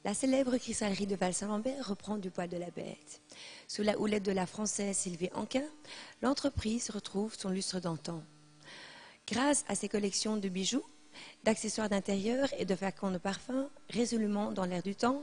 La célèbre cristallerie de Val-Saint-Lambert reprend du poil de la bête. Sous la houlette de la Française Sylvie Anquin, l'entreprise retrouve son lustre d'antan. Grâce à ses collections de bijoux, d'accessoires d'intérieur et de flacons de parfum résolument dans l'air du temps,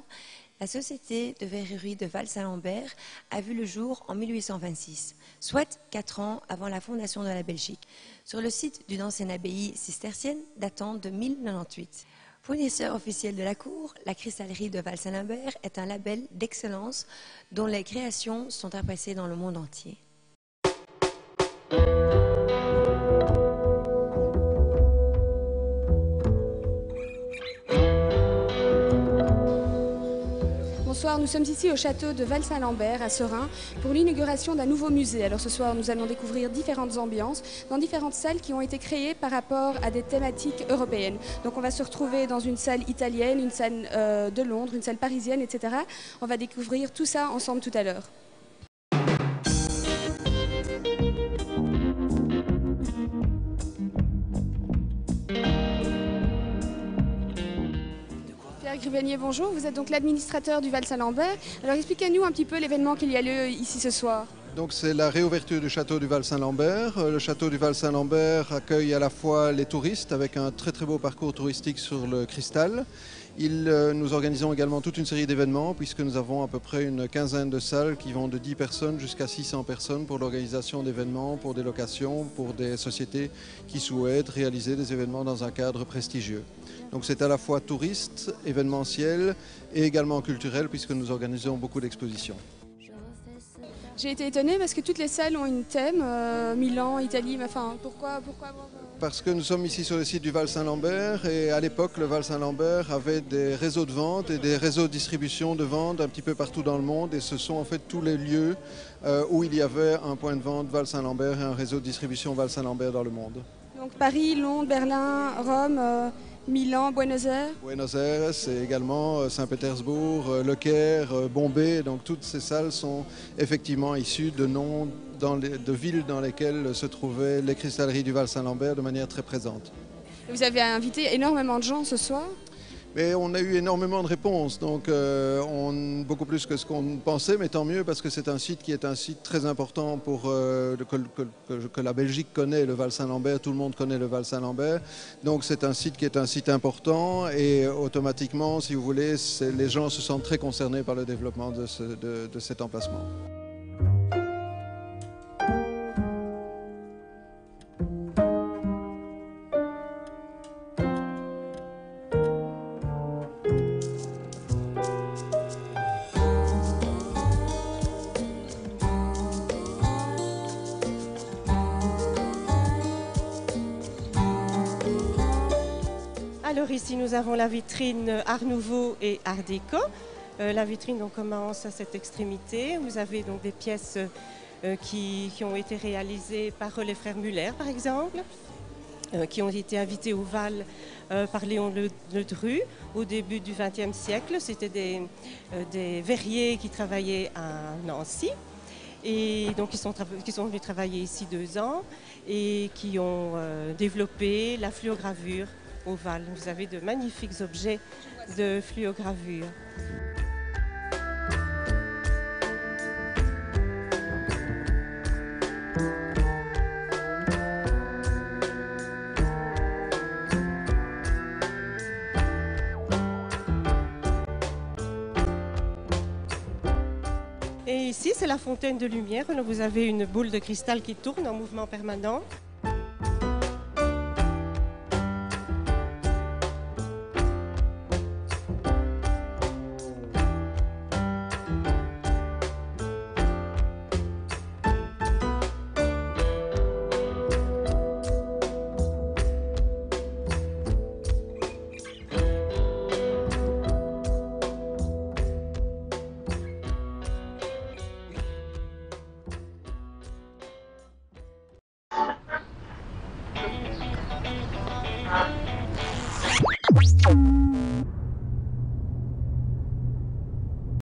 la société de verrerie de Val-Saint-Lambert a vu le jour en 1826, soit 4 ans avant la fondation de la Belgique, sur le site d'une ancienne abbaye cistercienne datant de 1098. Fournisseur officiel de la cour, la cristallerie de Val-Saint-Lambert est un label d'excellence dont les créations sont appréciées dans le monde entier. Bonsoir, nous sommes ici au château de Val-Saint-Lambert à Serein pour l'inauguration d'un nouveau musée. Alors ce soir, nous allons découvrir différentes ambiances dans différentes salles qui ont été créées par rapport à des thématiques européennes. Donc on va se retrouver dans une salle italienne, une salle de Londres, une salle parisienne, etc. On va découvrir tout ça ensemble tout à l'heure. Pierre Gribenier, bonjour. Vous êtes donc l'administrateur du Val-Saint-Lambert. Alors expliquez-nous un petit peu l'événement qu'il y a lieu ici ce soir. Donc c'est la réouverture du château du Val-Saint-Lambert. Le château du Val-Saint-Lambert accueille à la fois les touristes avec un très très beau parcours touristique sur le cristal. Nous organisons également toute une série d'événements puisque nous avons à peu près une quinzaine de salles qui vont de 10 personnes jusqu'à 600 personnes pour l'organisation d'événements, pour des locations, pour des sociétés qui souhaitent réaliser des événements dans un cadre prestigieux. Donc c'est à la fois touriste, événementiel et également culturel puisque nous organisons beaucoup d'expositions. J'ai été étonnée parce que toutes les salles ont une thème, Milan, Italie, enfin pourquoi avoir... Parce que nous sommes ici sur le site du Val-Saint-Lambert et à l'époque le Val-Saint-Lambert avait des réseaux de vente et des réseaux de distribution de vente un petit peu partout dans le monde et ce sont en fait tous les lieux où il y avait un point de vente Val-Saint-Lambert et un réseau de distribution Val-Saint-Lambert dans le monde. Donc Paris, Londres, Berlin, Rome, Milan, Buenos Aires. Buenos Aires et également Saint-Pétersbourg, Le Caire, Bombay. Donc toutes ces salles sont effectivement issues de noms de villes dans lesquelles se trouvaient les cristalleries du Val-Saint-Lambert de manière très présente. Et vous avez invité énormément de gens ce soir. Mais on a eu énormément de réponses, donc beaucoup plus que ce qu'on pensait, mais tant mieux parce que c'est un site qui est un site très important pour, que la Belgique connaît, le Val-Saint-Lambert, tout le monde connaît le Val-Saint-Lambert. Donc c'est un site qui est un site important et automatiquement, si vous voulez, les gens se sentent très concernés par le développement de cet emplacement. Alors ici nous avons la vitrine Art Nouveau et Art Déco. La vitrine on commence à cette extrémité. Vous avez donc des pièces qui ont été réalisées par les frères Muller par exemple, qui ont été invités au Val par Léon Le Dru au début du XXe siècle. C'était des verriers qui travaillaient à Nancy. Et donc ils sont venus travailler ici 2 ans et qui ont développé la fluogravure au Val. Vous avez de magnifiques objets de fluogravure. Et ici, c'est la fontaine de lumière. Vous avez une boule de cristal qui tourne en mouvement permanent.